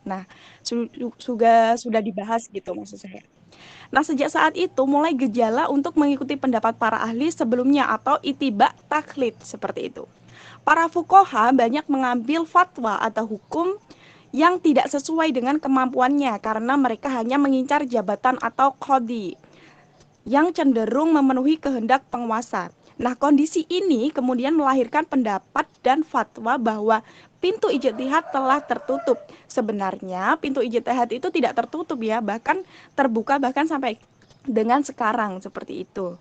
Nah, sudah dibahas gitu maksud saya. Nah, sejak saat itu mulai gejala untuk mengikuti pendapat para ahli sebelumnya atau itiba taklid seperti itu. Para fuqaha banyak mengambil fatwa atau hukum yang tidak sesuai dengan kemampuannya karena mereka hanya mengincar jabatan atau qadhi yang cenderung memenuhi kehendak penguasa. Nah, kondisi ini kemudian melahirkan pendapat dan fatwa bahwa pintu ijtihad telah tertutup. Sebenarnya pintu ijtihad itu tidak tertutup ya, bahkan terbuka bahkan sampai dengan sekarang seperti itu.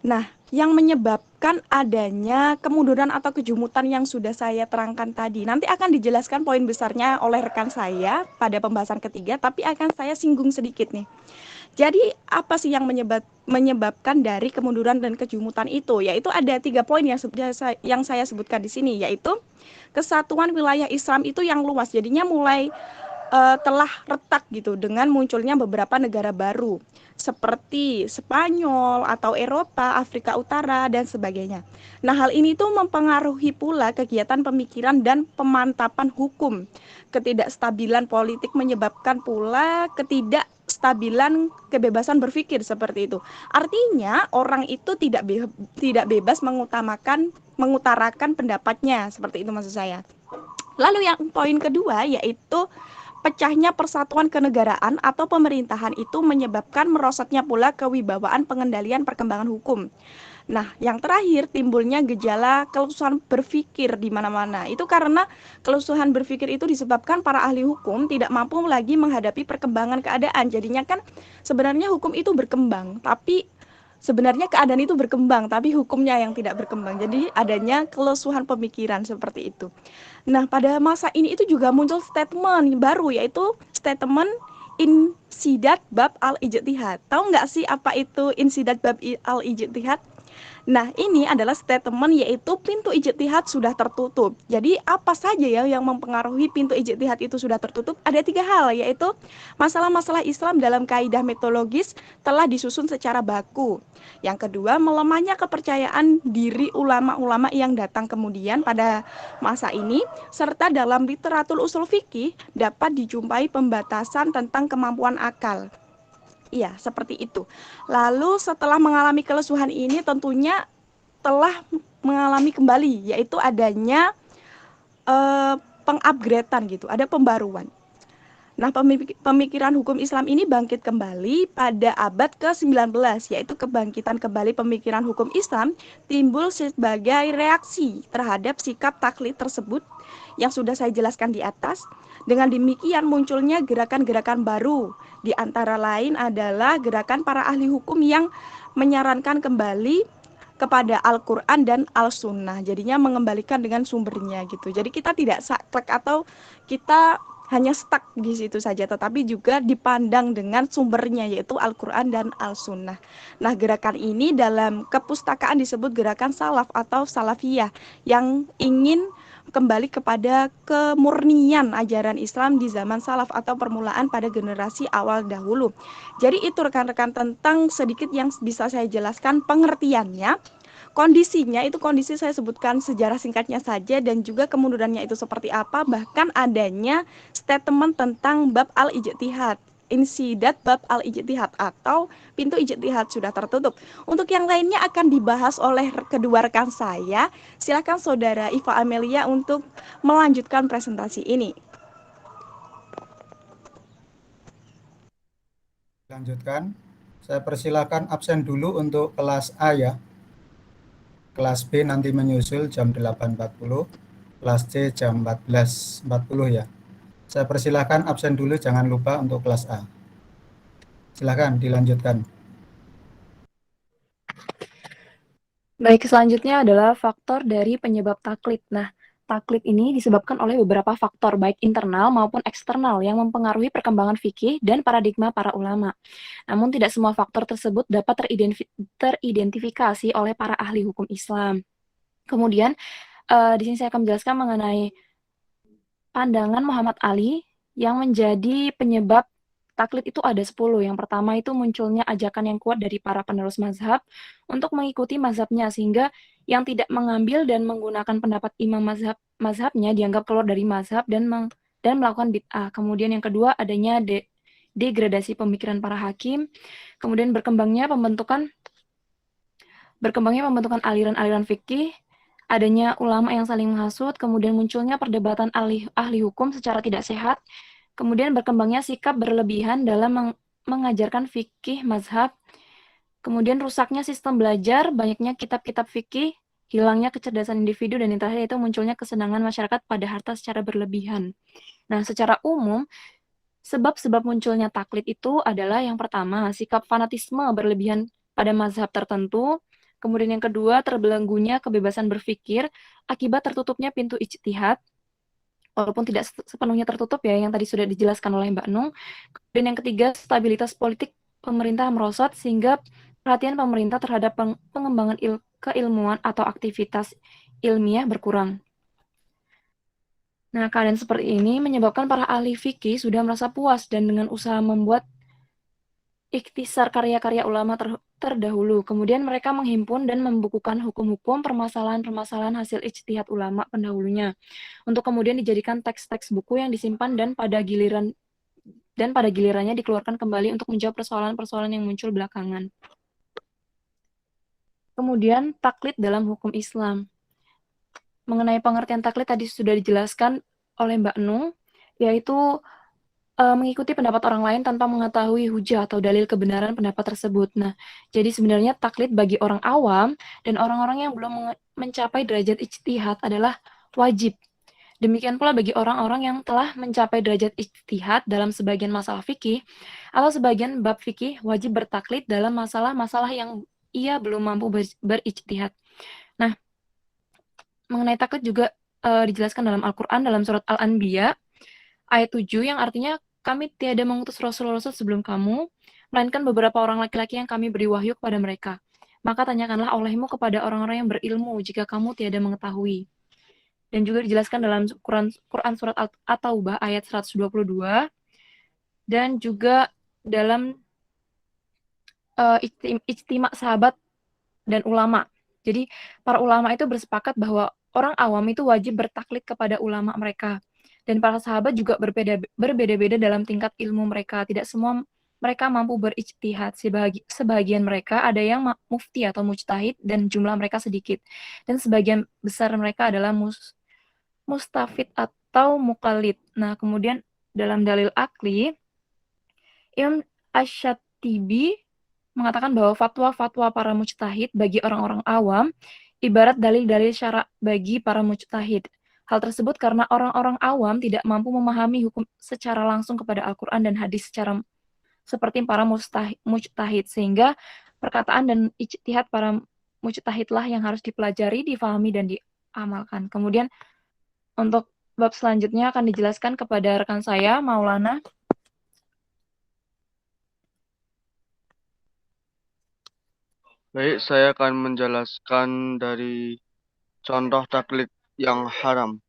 Nah, yang menyebabkan adanya kemunduran atau kejumutan yang sudah saya terangkan tadi, nanti akan dijelaskan poin besarnya oleh rekan saya pada pembahasan ketiga, tapi akan saya singgung sedikit nih. Jadi apa sih yang menyebabkan dari kemunduran dan kejumutan itu? Yaitu ada 3 poin yang saya sebutkan di sini, yaitu kesatuan wilayah Islam itu yang luas. Jadinya mulai telah retak gitu dengan munculnya beberapa negara baru seperti Spanyol atau Eropa, Afrika Utara dan sebagainya. Nah, hal ini tuh mempengaruhi pula kegiatan pemikiran dan pemantapan hukum. Ketidakstabilan politik menyebabkan pula ketidakstabilan kebebasan berpikir seperti itu. Artinya orang itu tidak bebas mengutarakan pendapatnya seperti itu maksud saya. Lalu yang poin kedua yaitu pecahnya persatuan kenegaraan atau pemerintahan itu menyebabkan merosotnya pula kewibawaan pengendalian perkembangan hukum. Nah, yang terakhir timbulnya gejala kelusuhan berpikir di mana-mana. Itu karena kelusuhan berpikir itu disebabkan para ahli hukum tidak mampu lagi menghadapi perkembangan keadaan. Jadinya kan sebenarnya hukum itu berkembang, tapi sebenarnya keadaan itu berkembang, tapi hukumnya yang tidak berkembang. Jadi adanya kelusuhan pemikiran seperti itu. Nah, pada masa ini itu juga muncul statement baru yaitu statement insidat bab al-ijtihad. Tahu nggak sih apa itu insidat bab al-ijtihad? Nah, ini adalah statement yaitu pintu ijtihad sudah tertutup. Jadi, apa saja ya yang mempengaruhi pintu ijtihad itu sudah tertutup? Ada 3 hal, yaitu masalah-masalah Islam dalam kaidah metodologis telah disusun secara baku. Yang kedua, melemahnya kepercayaan diri ulama-ulama yang datang kemudian pada masa ini, serta dalam literatur usul fikih dapat dijumpai pembatasan tentang kemampuan akal. Iya, seperti itu. Lalu setelah mengalami kelesuhan ini tentunya telah mengalami kembali yaitu adanya pengupgradean gitu, ada pembaruan. Nah, pemikiran hukum Islam ini bangkit kembali pada abad ke-19, yaitu kebangkitan kembali pemikiran hukum Islam timbul sebagai reaksi terhadap sikap taklid tersebut yang sudah saya jelaskan di atas. Dengan demikian munculnya gerakan-gerakan baru, di antara lain adalah gerakan para ahli hukum yang menyarankan kembali kepada Al-Quran dan Al-Sunnah. Jadinya mengembalikan dengan sumbernya gitu. Jadi kita tidak saklek atau kita hanya stuck di situ saja, tetapi juga dipandang dengan sumbernya yaitu Al-Quran dan Al-Sunnah. Nah, gerakan ini dalam kepustakaan disebut gerakan salaf atau salafiyah yang ingin kembali kepada kemurnian ajaran Islam di zaman salaf atau permulaan pada generasi awal dahulu. Jadi itu rekan-rekan tentang sedikit yang bisa saya jelaskan pengertiannya. Kondisinya itu kondisi saya sebutkan sejarah singkatnya saja dan juga kemundurannya itu seperti apa, bahkan adanya statement tentang bab al-ijtihad, insidat bab al-ijtihad atau pintu ijtihad sudah tertutup. Untuk yang lainnya akan dibahas oleh kedua rekan saya. Silakan Saudara Iva Amelia untuk melanjutkan presentasi ini. Lanjutkan. Saya persilakan absen dulu untuk kelas A ya. Kelas B nanti menyusul jam 8.40, kelas C jam 14.40 ya. Saya persilakan absen dulu, jangan lupa untuk kelas A. Silakan dilanjutkan. Baik, selanjutnya adalah faktor dari penyebab taklid. Nah, taklid ini disebabkan oleh beberapa faktor, baik internal maupun eksternal, yang mempengaruhi perkembangan fikih dan paradigma para ulama. Namun, tidak semua faktor tersebut dapat teridentifikasi oleh para ahli hukum Islam. Kemudian, di sini saya akan menjelaskan mengenai pandangan Muhammad Ali yang menjadi penyebab taklid itu ada 10. Yang pertama itu munculnya ajakan yang kuat dari para penerus mazhab untuk mengikuti mazhabnya, sehingga yang tidak mengambil dan menggunakan pendapat imam mazhabnya dianggap keluar dari mazhab dan dan melakukan bid'ah. Kemudian yang kedua, adanya degradasi pemikiran para hakim, kemudian berkembangnya pembentukan aliran-aliran fikih, adanya ulama yang saling menghasut, kemudian munculnya perdebatan ahli hukum secara tidak sehat, kemudian berkembangnya sikap berlebihan dalam mengajarkan fikih mazhab, kemudian rusaknya sistem belajar, banyaknya kitab-kitab fikih, hilangnya kecerdasan individu, dan yang terakhir itu munculnya kesenangan masyarakat pada harta secara berlebihan. Nah, secara umum, sebab-sebab munculnya taklid itu adalah yang pertama, sikap fanatisme berlebihan pada mazhab tertentu, kemudian yang kedua, terbelenggunya kebebasan berpikir akibat tertutupnya pintu ijtihad, walaupun tidak sepenuhnya tertutup ya, yang tadi sudah dijelaskan oleh Mbak Nung. Dan yang ketiga, stabilitas politik pemerintah merosot sehingga perhatian pemerintah terhadap pengembangan keilmuan atau aktivitas ilmiah berkurang. Nah, keadaan seperti ini menyebabkan para ahli fikih sudah merasa puas dan dengan usaha membuat ikhtisar karya-karya ulama terdahulu. Kemudian mereka menghimpun dan membukukan hukum-hukum permasalahan-permasalahan hasil ijtihad ulama pendahulunya untuk kemudian dijadikan teks-teks buku yang disimpan dan pada gilirannya dikeluarkan kembali untuk menjawab persoalan-persoalan yang muncul belakangan. Kemudian taklid dalam hukum Islam. Mengenai pengertian taklid tadi sudah dijelaskan oleh Mbak Nung, yaitu mengikuti pendapat orang lain tanpa mengetahui hujah atau dalil kebenaran pendapat tersebut. Nah, jadi sebenarnya taklid bagi orang awam dan orang-orang yang belum mencapai derajat ijtihad adalah wajib. Demikian pula bagi orang-orang yang telah mencapai derajat ijtihad dalam sebagian masalah fikih atau sebagian bab fikih wajib bertaklid dalam masalah-masalah yang ia belum mampu berijtihad. Nah, mengenai taklid juga dijelaskan dalam Al-Quran dalam surat Al-Anbiya ayat 7 yang artinya kami tiada mengutus rasul-rasul sebelum kamu, melainkan beberapa orang laki-laki yang kami beri wahyu kepada mereka. Maka tanyakanlah olehmu kepada orang-orang yang berilmu jika kamu tiada mengetahui. Dan juga dijelaskan dalam Quran surat At-Taubah ayat 122 dan juga dalam ijtima sahabat dan ulama. Jadi para ulama itu bersepakat bahwa orang awam itu wajib bertaklid kepada ulama mereka. Dan para sahabat juga berbeda-beda dalam tingkat ilmu mereka. Tidak semua mereka mampu berijtihad. Sebagian mereka ada yang mufti atau mujtahid dan jumlah mereka sedikit. Dan sebagian besar mereka adalah mustafid atau muqallid. Nah, kemudian dalam dalil akli, Imam Asy-Syatibi mengatakan bahwa fatwa-fatwa para mujtahid bagi orang-orang awam ibarat dalil-dalil syara' bagi para mujtahid. Hal tersebut karena orang-orang awam tidak mampu memahami hukum secara langsung kepada Al-Quran dan hadis seperti para mujtahid, sehingga perkataan dan ijtihad para mujtahidlah yang harus dipelajari, difahami, dan diamalkan. Kemudian untuk bab selanjutnya akan dijelaskan kepada rekan saya, Maulana. Baik, saya akan menjelaskan dari contoh taklid yang haram.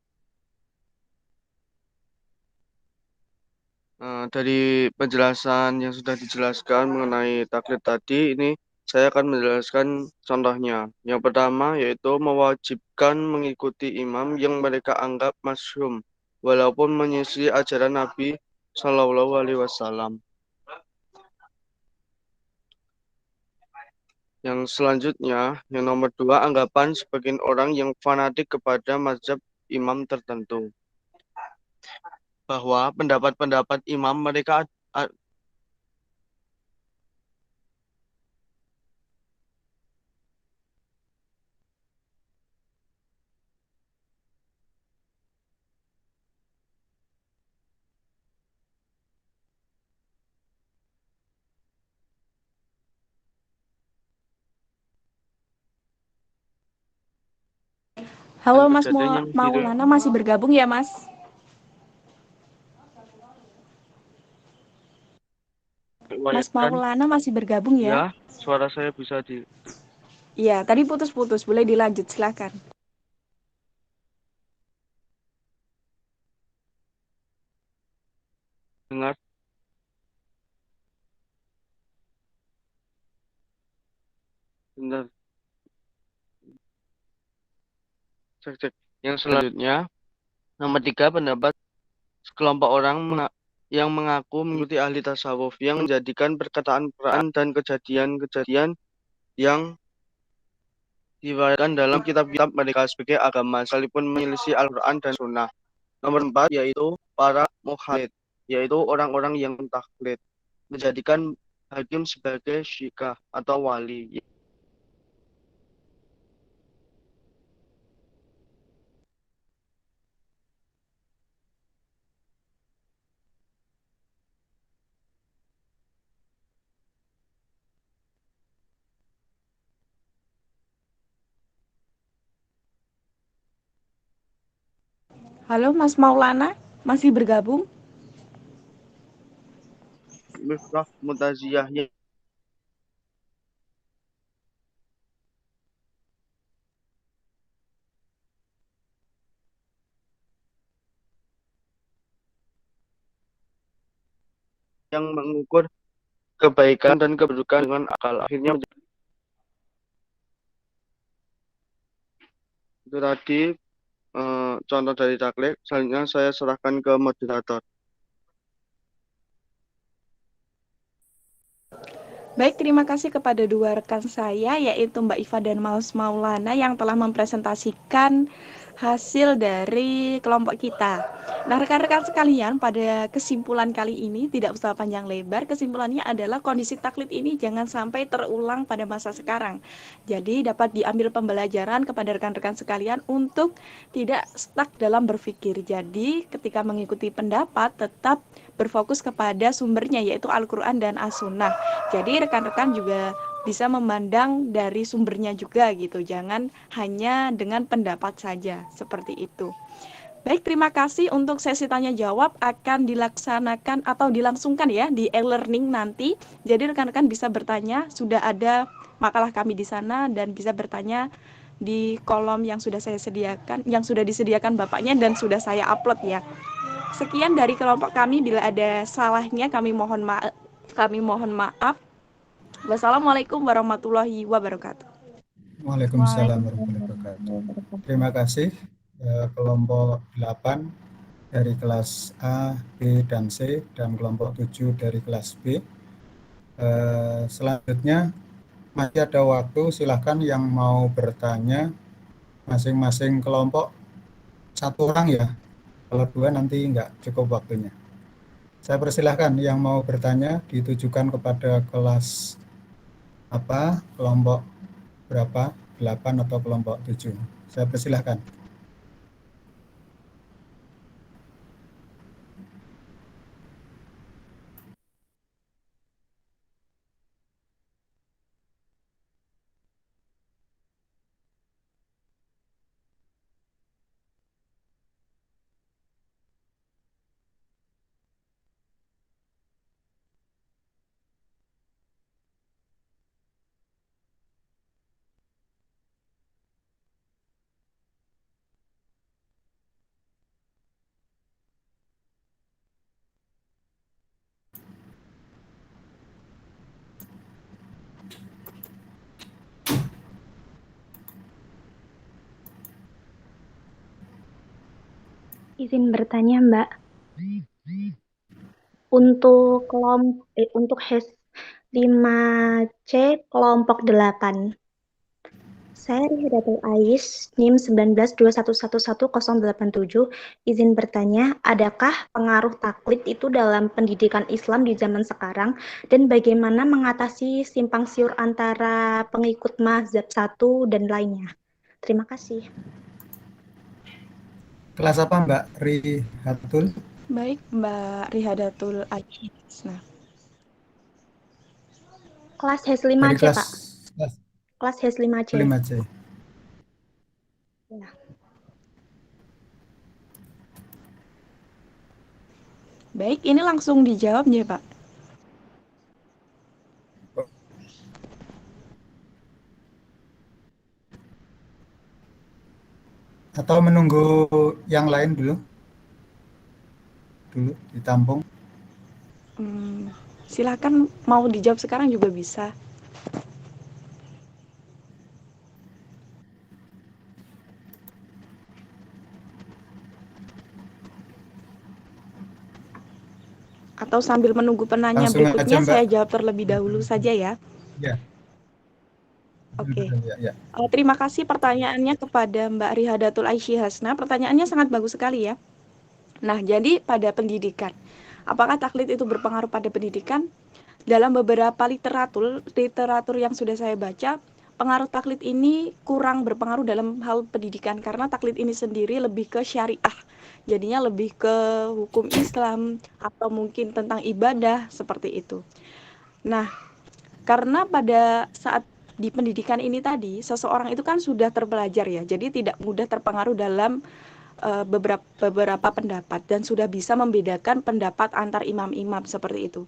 Dari penjelasan yang sudah dijelaskan mengenai taklid tadi, ini saya akan menjelaskan contohnya. Yang pertama yaitu mewajibkan mengikuti imam yang mereka anggap masyhum, walaupun menyelisih ajaran Nabi Shallallahu Alaihi Wasallam. Yang selanjutnya, yang nomor 2, anggapan sebagian orang yang fanatik kepada mazhab imam tertentu. Bahwa pendapat-pendapat imam mereka Halo Mas kejadian yang Maulana, masih bergabung ya Mas? Mas Maulana masih bergabung ya? Ya, suara saya bisa Iya, tadi putus-putus, boleh dilanjut, silakan. dengar. Bentar. Cek. Yang selanjutnya, nomor 3, pendapat sekelompok orang yang mengaku mengikuti ahli tasawuf yang menjadikan perkataan-perkataan dan kejadian-kejadian yang diriwayatkan dalam kitab-kitab mereka sebagai agama, sekalipun menyelisih Al-Quran dan Sunnah. Nomor 4 yaitu para mukhalid, yaitu orang-orang yang taklid, menjadikan hakim sebagai syikah atau wali. Halo Mas Maulana, masih bergabung? Miftah Mutaziyah yang mengukur kebaikan dan keburukan dengan akal. Akhirnya itu tadi contoh dari taklid. Selanjutnya saya serahkan ke moderator. Baik, terima kasih kepada dua rekan saya, yaitu Mbak Iva dan Mas Maulana yang telah mempresentasikan hasil dari kelompok kita. Nah, rekan-rekan sekalian, pada kesimpulan kali ini tidak usah panjang lebar, kesimpulannya adalah kondisi taklid ini jangan sampai terulang pada masa sekarang. Jadi dapat diambil pembelajaran kepada rekan-rekan sekalian untuk tidak stuck dalam berpikir. Jadi ketika mengikuti pendapat tetap berfokus kepada sumbernya, yaitu Al-Quran dan As-Sunnah. Jadi rekan-rekan juga bisa memandang dari sumbernya juga gitu. Jangan hanya dengan pendapat saja seperti itu. Baik, terima kasih untuk sesi tanya jawab akan dilaksanakan atau dilangsungkan ya di e-learning nanti. Jadi rekan-rekan bisa bertanya, sudah ada makalah kami di sana dan bisa bertanya di kolom yang sudah saya sediakan, yang sudah disediakan Bapaknya dan sudah saya upload ya. Sekian dari kelompok kami, bila ada salahnya kami mohon maaf. Wassalamualaikum warahmatullahi wabarakatuh. Waalaikumsalam warahmatullahi wabarakatuh. Terima kasih kelompok 8 dari kelas A, B, dan C, dan kelompok 7 dari kelas B. Selanjutnya masih ada waktu, silahkan yang mau bertanya masing-masing kelompok satu orang ya, kalau dua nanti enggak cukup waktunya. Saya persilahkan yang mau bertanya ditujukan kepada kelas apa, kelompok berapa, 8 atau kelompok 7. Saya persilahkan. Izin bertanya, Mbak. Untuk HES 5C kelompok 8. Saya Rihedatul Ais, NIM 1921111087. Izin bertanya, adakah pengaruh taklid itu dalam pendidikan Islam di zaman sekarang dan bagaimana mengatasi simpang siur antara pengikut mazhab satu dan lainnya? Terima kasih. Kelas apa Mbak Rihatul? Baik, Mbak Rihadatul Ais. Nah, Kelas HES Dari 5C, kelas Pak. Kelas HES 5C. 5C. Ya. baik, ini langsung dijawab ya, Pak. Atau menunggu yang lain dulu ditampung. Silakan mau dijawab sekarang juga bisa. Atau sambil menunggu penanya Langsung aja, berikutnya, Mbak. saya jawab terlebih dahulu saja ya. Ya. Oke. Ya. Terima kasih pertanyaannya kepada Mbak Rihadatul Aisyih Hasna. Pertanyaannya sangat bagus sekali ya. Nah, jadi pada pendidikan, apakah taklid itu berpengaruh pada pendidikan? Dalam beberapa literatur yang sudah saya baca, pengaruh taklid ini kurang berpengaruh dalam hal pendidikan karena taklid ini sendiri lebih ke syariah. Jadinya lebih ke hukum Islam atau mungkin tentang ibadah seperti itu. Nah, karena pada saat di pendidikan ini tadi, seseorang itu kan sudah terpelajar ya, jadi tidak mudah terpengaruh dalam beberapa pendapat dan sudah bisa membedakan pendapat antar imam-imam seperti itu.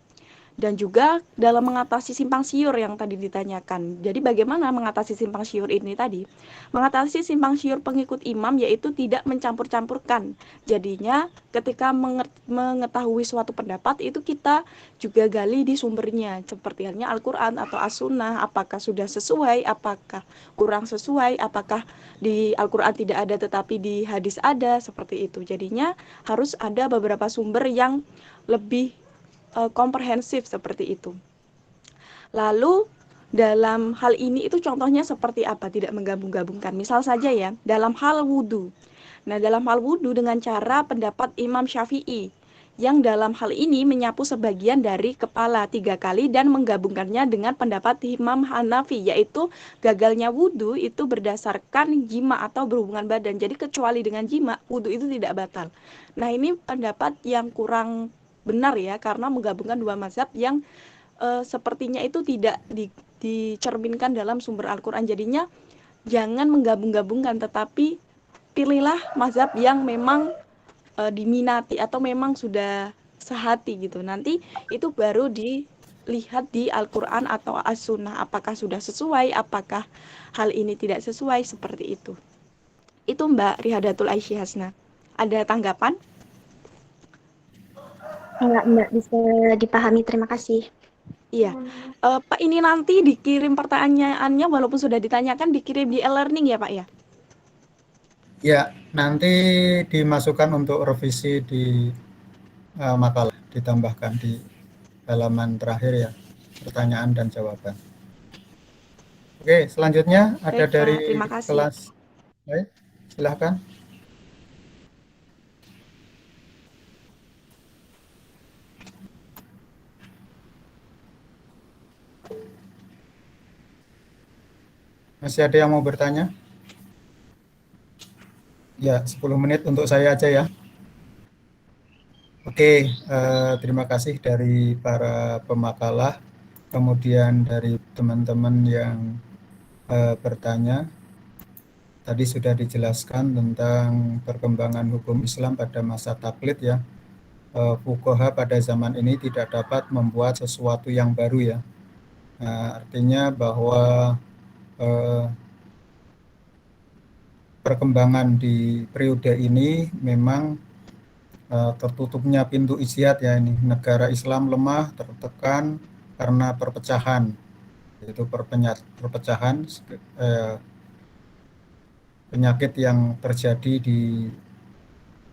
Dan juga dalam mengatasi simpang siur yang tadi ditanyakan. Jadi bagaimana mengatasi simpang siur ini tadi? Mengatasi simpang siur pengikut imam yaitu tidak mencampur-campurkan. Jadinya ketika mengetahui suatu pendapat itu kita juga gali di sumbernya, seperti halnya Al-Quran atau As-Sunnah, apakah sudah sesuai, apakah kurang sesuai, apakah di Al-Quran tidak ada tetapi di hadis ada, seperti itu. Jadinya harus ada beberapa sumber yang lebih komprehensif seperti itu. Lalu dalam hal ini itu contohnya seperti apa? Tidak menggabung-gabungkan. Misal saja ya, dalam hal wudhu. Nah, dalam hal wudhu dengan cara pendapat Imam Syafi'i yang dalam hal ini menyapu sebagian dari kepala 3 kali dan menggabungkannya dengan pendapat Imam Hanafi, yaitu gagalnya wudhu itu berdasarkan jima atau berhubungan badan. Jadi kecuali dengan jima, wudhu itu tidak batal. Nah, ini pendapat yang kurang benar ya, karena menggabungkan dua mazhab yang sepertinya itu tidak dicerminkan dalam sumber Al-Quran. Jadinya jangan menggabung-gabungkan, tetapi pilihlah mazhab yang memang diminati atau memang sudah sehati gitu. Nanti itu baru dilihat di Al-Quran atau As-Sunnah, apakah sudah sesuai, apakah hal ini tidak sesuai, seperti itu. Itu Mbak Rihadatul Aisyih Hasna. Ada tanggapan? Enggak, Mbak, bisa dipahami. Terima kasih. Iya, Pak, ini nanti dikirim pertanyaannya walaupun sudah ditanyakan, dikirim di e-learning ya Pak ya? Ya, nanti dimasukkan untuk revisi di makalah, ditambahkan di halaman terakhir ya, pertanyaan dan jawaban. Oke, selanjutnya ada Baik, dari Pak, terima kasih. kelas. Baik, silahkan. Masih ada yang mau bertanya? Ya, 10 menit untuk saya aja ya. Oke, terima kasih dari para pemakalah, kemudian dari teman-teman yang bertanya. Tadi sudah dijelaskan tentang perkembangan hukum Islam pada masa taklid ya. Fuqaha pada zaman ini tidak dapat membuat sesuatu yang baru ya. Artinya bahwa perkembangan di periode ini memang tertutupnya pintu ijtihad ya ini. Negara Islam lemah, tertekan karena perpecahan, yaitu perpecahan penyakit yang terjadi di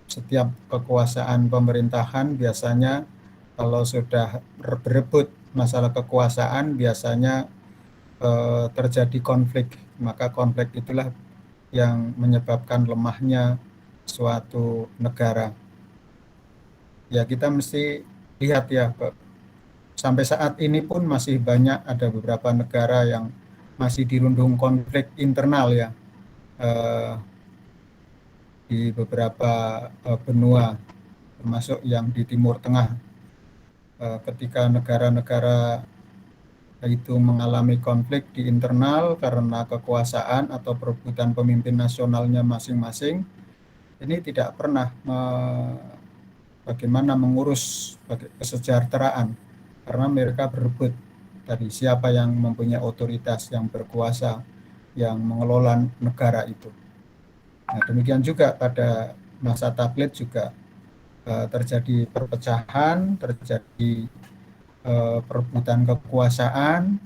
setiap kekuasaan pemerintahan. Biasanya kalau sudah berebut masalah kekuasaan biasanya terjadi konflik, maka konflik itulah yang menyebabkan lemahnya suatu negara. Ya, kita mesti lihat ya, sampai saat ini pun masih banyak ada beberapa negara yang masih dirundung konflik internal ya, di beberapa benua, termasuk yang di Timur Tengah. Ketika negara-negara itu mengalami konflik di internal karena kekuasaan atau perebutan pemimpin nasionalnya masing-masing, ini tidak pernah bagaimana mengurus kesejahteraan, karena mereka berebut tadi siapa yang mempunyai otoritas, yang berkuasa, yang mengelola negara itu. Nah, demikian juga pada masa taklid juga terjadi perpecahan, terjadi perebutan kekuasaan.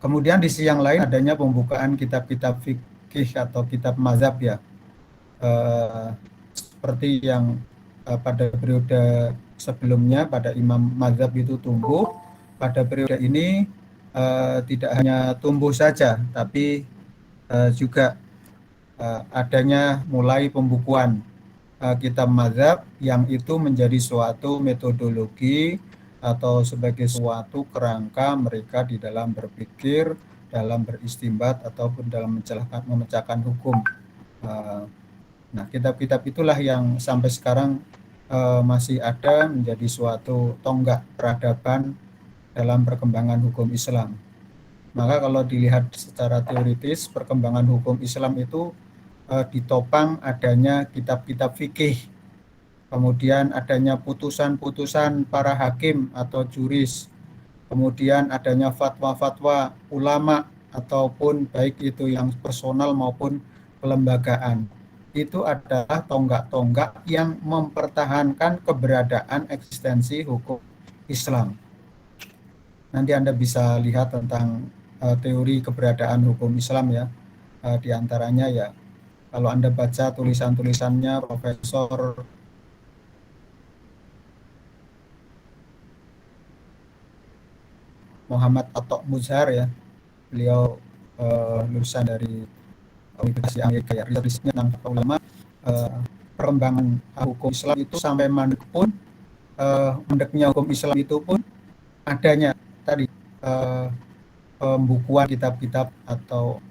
Kemudian di sisi yang lain adanya pembukaan kitab-kitab fikih atau kitab mazhab ya, seperti yang pada periode sebelumnya pada imam mazhab itu tumbuh, pada periode ini tidak hanya tumbuh saja, tapi juga adanya mulai pembukuan kitab mazhab yang itu menjadi suatu metodologi atau sebagai suatu kerangka mereka di dalam berpikir, dalam beristimbat ataupun dalam memecahkan hukum. Nah, kitab-kitab itulah yang sampai sekarang masih ada menjadi suatu tonggak peradaban dalam perkembangan hukum Islam. Maka kalau dilihat secara teoritis, perkembangan hukum Islam itu ditopang adanya kitab-kitab fikih, kemudian adanya putusan-putusan para hakim atau juris, kemudian adanya fatwa-fatwa ulama ataupun baik itu yang personal maupun kelembagaan. Itu adalah tonggak-tonggak yang mempertahankan keberadaan eksistensi hukum Islam. Nanti Anda bisa lihat tentang teori keberadaan hukum Islam ya. Di antaranya ya, kalau Anda baca tulisan-tulisannya Profesor Muhammad Atok Muzhar ya, beliau lulusan dari Universitas Amerika ya, risetnya tentang ulama, perkembangan hukum Islam itu sampai mandek pun, mandeknya hukum Islam itu pun adanya tadi pembukuan kitab-kitab atau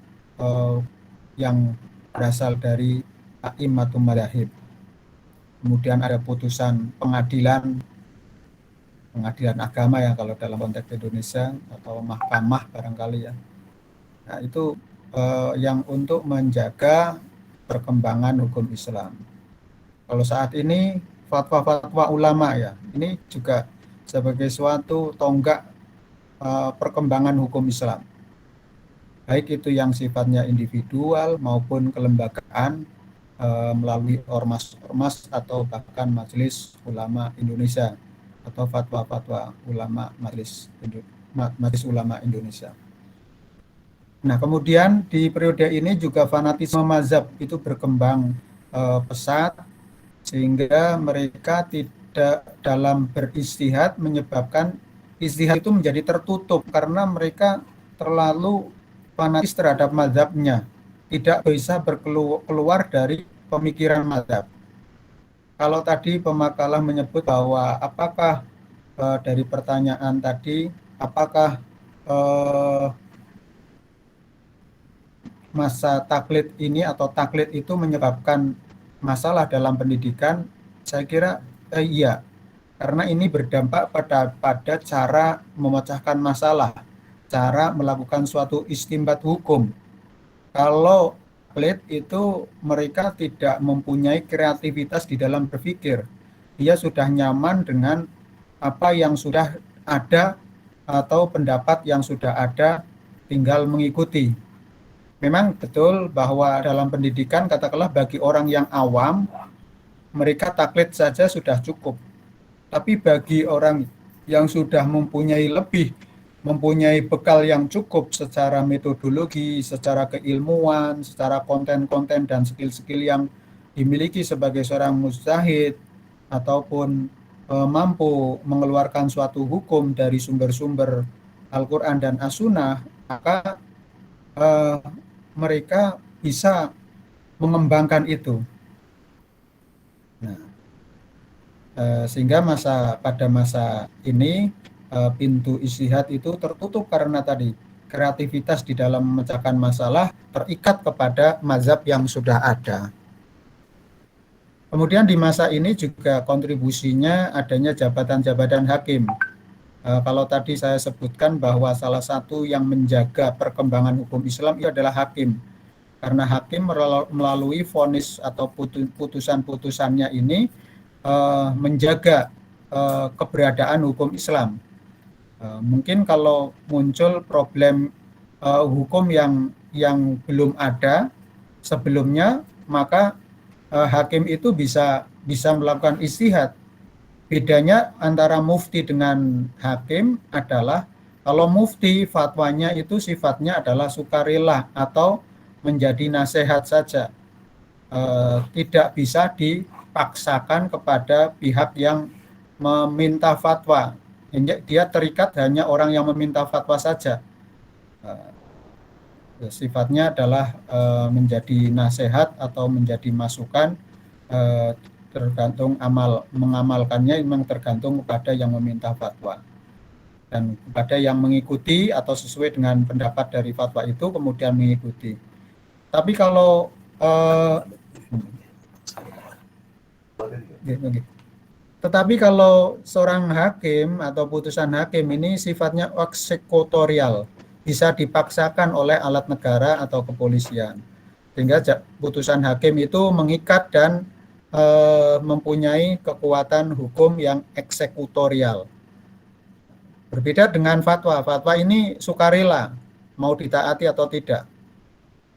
yang berasal dari a'immatul madzhab. Kemudian ada putusan pengadilan agama ya kalau dalam konteks Indonesia, atau mahkamah barangkali ya. Nah, itu yang untuk menjaga perkembangan hukum Islam. Kalau saat ini fatwa-fatwa ulama ya, ini juga sebagai suatu tonggak perkembangan hukum Islam. Baik itu yang sifatnya individual maupun kelembagaan melalui ormas-ormas atau bahkan Majelis Ulama Indonesia atau fatwa-fatwa ulama Majelis Ulama Indonesia. Nah, kemudian di periode ini juga fanatisme mazhab itu berkembang pesat, sehingga mereka tidak dalam beristihad menyebabkan istihad itu menjadi tertutup karena mereka terlalu fanatis terhadap mazhabnya, tidak bisa keluar dari pemikiran mazhab. Kalau tadi pemakalah menyebut bahwa apakah dari pertanyaan tadi, apakah masa taklid ini atau taklid itu menyebabkan masalah dalam pendidikan, saya kira iya, karena ini berdampak pada cara memecahkan masalah, cara melakukan suatu istimbat hukum. Kalau taklid itu mereka tidak mempunyai kreativitas di dalam berpikir, dia sudah nyaman dengan apa yang sudah ada atau pendapat yang sudah ada, tinggal mengikuti. Memang betul bahwa dalam pendidikan, katakanlah bagi orang yang awam, mereka taklid saja sudah cukup. Tapi bagi orang yang sudah mempunyai bekal yang cukup secara metodologi, secara keilmuan, secara konten-konten dan skill-skill yang dimiliki sebagai seorang mujtahid ataupun mampu mengeluarkan suatu hukum dari sumber-sumber Al-Quran dan As-Sunnah, maka mereka bisa mengembangkan itu. Nah, sehingga pada masa ini pintu ijtihad itu tertutup karena tadi kreativitas di dalam memecahkan masalah terikat kepada mazhab yang sudah ada. Kemudian di masa ini juga kontribusinya adanya jabatan-jabatan hakim. Kalau tadi saya sebutkan bahwa salah satu yang menjaga perkembangan hukum Islam itu adalah hakim. Karena hakim melalui vonis atau putusan-putusannya ini menjaga keberadaan hukum Islam. Mungkin kalau muncul problem hukum yang belum ada sebelumnya, maka hakim itu bisa melakukan ijtihad. Bedanya antara mufti dengan hakim adalah kalau mufti fatwanya itu sifatnya adalah sukarela atau menjadi nasihat saja, tidak bisa dipaksakan kepada pihak yang meminta fatwa. Dia terikat hanya orang yang meminta fatwa saja. Sifatnya adalah menjadi nasihat atau menjadi masukan, tergantung mengamalkannya memang tergantung kepada yang meminta fatwa. Dan kepada yang mengikuti atau sesuai dengan pendapat dari fatwa itu kemudian mengikuti. Tapi kalau seorang hakim atau putusan hakim ini sifatnya eksekutorial, bisa dipaksakan oleh alat negara atau kepolisian, sehingga putusan hakim itu mengikat dan mempunyai kekuatan hukum yang eksekutorial. Berbeda dengan fatwa. Fatwa ini sukarela, mau ditaati atau tidak.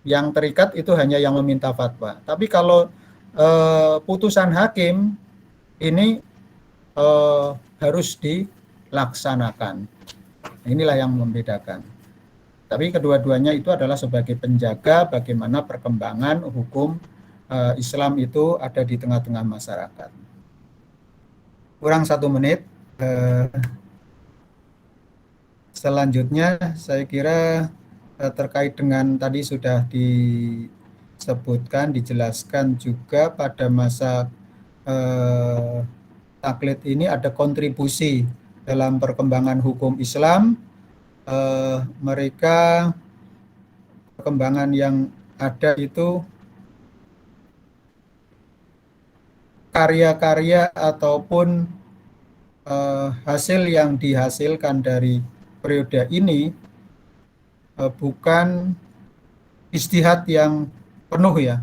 Yang terikat itu hanya yang meminta fatwa. Tapi kalau putusan hakim ini harus dilaksanakan. Inilah yang membedakan. Tapi kedua-duanya itu adalah sebagai penjaga bagaimana perkembangan hukum Islam itu ada di tengah-tengah masyarakat. Kurang 1 menit. Selanjutnya saya kira terkait dengan tadi sudah disebutkan, dijelaskan juga pada masa taklid ini ada kontribusi dalam perkembangan hukum Islam. Mereka perkembangan yang ada itu karya-karya ataupun hasil yang dihasilkan dari periode ini bukan ijtihad yang penuh ya,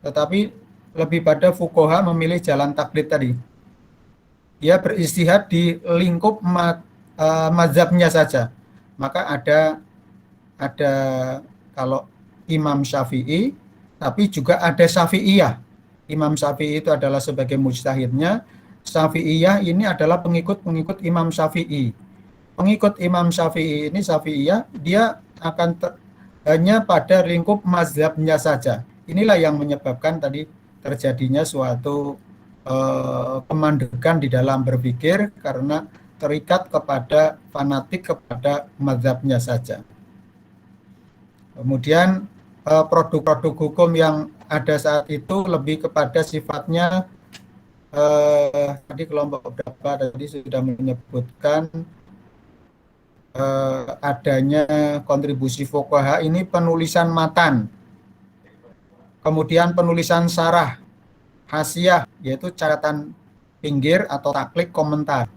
tetapi lebih pada fuqaha memilih jalan taklid tadi. Dia berijtihad di lingkup mazhabnya saja. Maka ada kalau Imam Syafi'i, tapi juga ada Syafi'iyah. Imam Syafi'i itu adalah sebagai mujtahidnya, Syafi'iyah ini adalah pengikut Imam Syafi'i. Pengikut Imam Syafi'i ini Syafi'iyah, dia akan hanya pada lingkup mazhabnya saja. Inilah yang menyebabkan tadi terjadinya suatu pemandekan di dalam berpikir karena terikat kepada fanatik kepada mazhabnya saja. Kemudian produk-produk hukum yang ada saat itu lebih kepada sifatnya tadi kelompok berapa tadi sudah menyebutkan adanya kontribusi fuqaha ini penulisan matan, kemudian penulisan syarah, hasyiah yaitu catatan pinggir atau taklik komentar.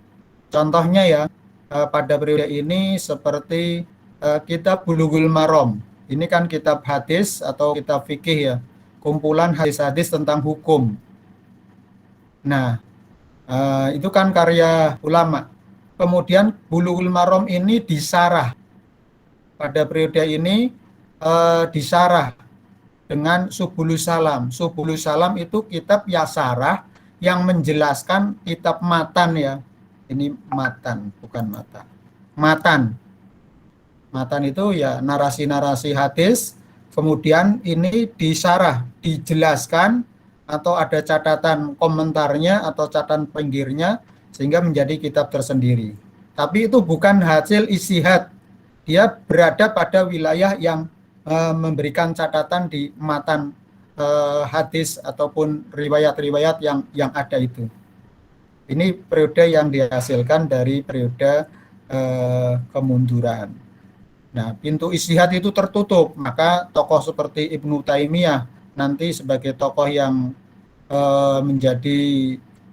Contohnya ya pada periode ini seperti kitab Bulughul Maram. Ini kan kitab hadis atau kitab fikih ya, kumpulan hadis-hadis tentang hukum. Nah, itu kan karya ulama. Kemudian Bulughul Maram ini disarah. Pada periode ini disarah dengan Subulus Salam. Subulus Salam itu kitab yasarah yang menjelaskan kitab matan ya. Ini matan, bukan mata. Matan. Matan itu ya narasi-narasi hadis. Kemudian ini disarah, dijelaskan atau ada catatan komentarnya atau catatan pinggirnya sehingga menjadi kitab tersendiri. Tapi itu bukan hasil ijtihad. Dia berada pada wilayah yang memberikan catatan di matan hadis ataupun riwayat-riwayat yang ada itu. Ini periode yang dihasilkan dari periode kemunduran. Nah, pintu ijtihad itu tertutup, maka tokoh seperti Ibnu Taimiyah nanti sebagai tokoh yang menjadi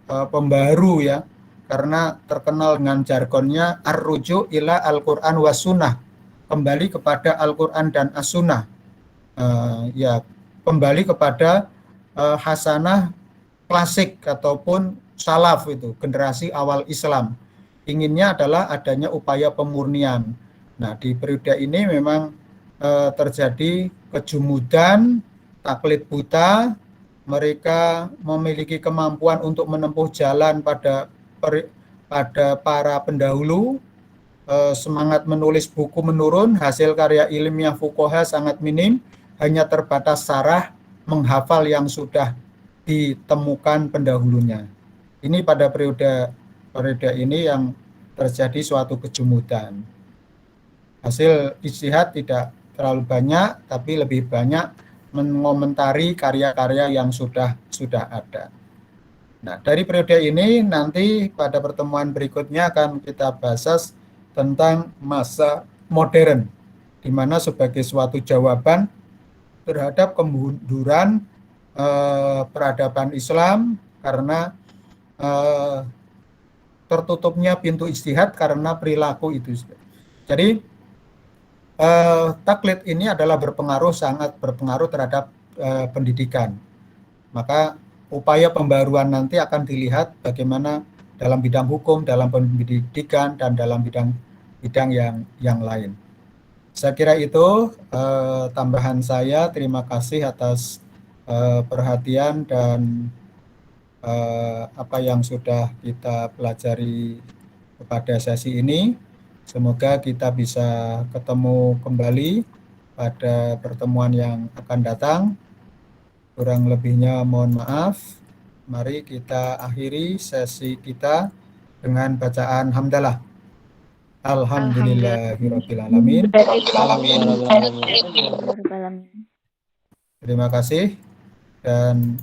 pembaharu ya, karena terkenal dengan jargonnya ar-ruju' ila al-Qur'an was sunnah, kembali kepada Al-Qur'an dan as-sunnah. Ya, kembali kepada hasanah klasik ataupun salaf itu, generasi awal Islam. Inginnya adalah adanya upaya pemurnian. Nah, di periode ini memang terjadi kejumudan, taklid buta, mereka memiliki kemampuan untuk menempuh jalan pada para pendahulu, semangat menulis buku menurun, hasil karya ilmiah fuqaha sangat minim, hanya terbatas syarah, menghafal yang sudah ditemukan pendahulunya. Ini pada periode ini yang terjadi suatu kejumudan. Hasil ijtihad tidak terlalu banyak, tapi lebih banyak mengomentari karya-karya yang sudah ada. Nah, dari periode ini nanti pada pertemuan berikutnya akan kita bahas tentang masa modern, di mana sebagai suatu jawaban terhadap kemunduran peradaban Islam karena tertutupnya pintu ijtihad karena perilaku itu. Jadi taklid ini adalah sangat berpengaruh terhadap pendidikan. Maka upaya pembaruan nanti akan dilihat bagaimana dalam bidang hukum, dalam pendidikan, dan dalam bidang yang lain. Saya kira itu tambahan saya. Terima kasih atas perhatian dan apa yang sudah kita pelajari pada sesi ini. Semoga kita bisa ketemu kembali pada pertemuan yang akan datang. Kurang lebihnya mohon maaf. Mari kita akhiri sesi kita dengan bacaan hamdalah. Alhamdulillahirabbil alamin. Terima kasih dan